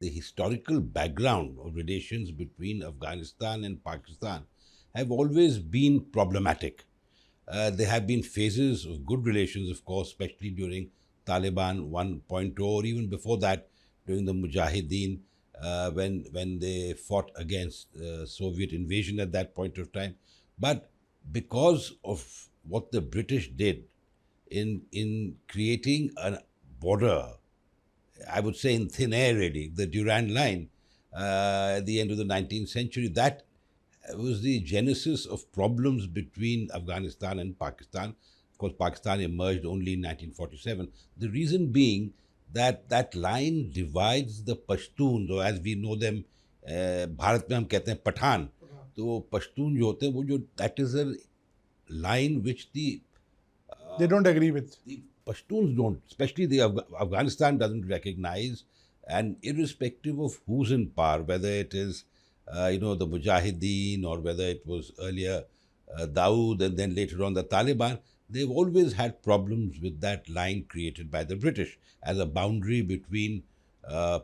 the historical background of relations between Afghanistan and Pakistan have always been problematic. There have been phases of good relations, of course, especially during Taliban 1.0, or even before that, during the Mujahideen, when they fought against Soviet invasion at that point of time. But because of what the British did in creating a border, I would say in thin air, really, the Durand Line at the end of the 19th century, that was the genesis of problems between Afghanistan and Pakistan. Of course, Pakistan emerged only in 1947. The reason being that that line divides the Pashtuns, or as we know them, Bharat में हम कहते हैं पठान. तो पश्तून जो होते हैं वो जो that is a line which They don't agree with. the Pashtuns don't, especially the Afghanistan doesn't recognize, and irrespective of who's in power, whether it is the Mujahideen or whether it was earlier Dawood and then later on the Taliban, they've always had problems with that line created by the British as a boundary between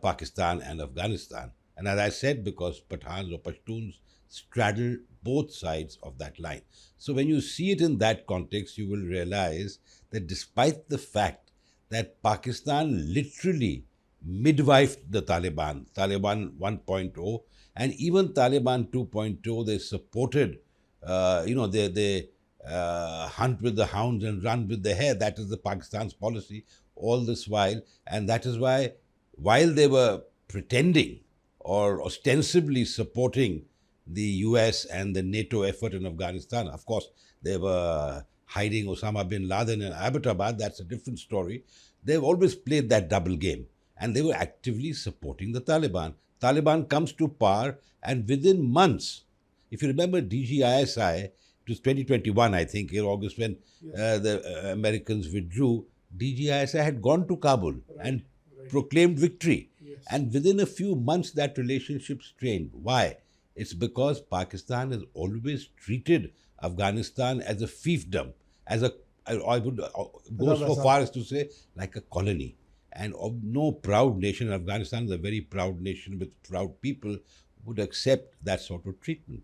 Pakistan and Afghanistan. And as I said, because Pathans or Pashtuns straddle both sides of that line. So when you see it in that context, you will realize that despite the fact that Pakistan literally midwifed the Taliban 1.0, and even Taliban 2.0, they supported, they hunt with the hounds and run with the hare. That is the Pakistan's policy all this while. And that is why, while they were pretending or ostensibly supporting the US and the NATO effort in Afghanistan, of course, they were hiding Osama bin Laden in Abbottabad. That's a different story. They've always played that double game. And they were actively supporting the Taliban. Taliban comes to power, and within months, if you remember DGISI, it was 2021, I think, in August, when the Americans withdrew, DGISI had gone to Kabul and proclaimed victory. Yes. And within a few months, that relationship strained. Why? It's because Pakistan has always treated Afghanistan as a fiefdom, I would go so far as to say, like a colony. And of no proud nation, Afghanistan is a very proud nation with proud people, would accept that sort of treatment.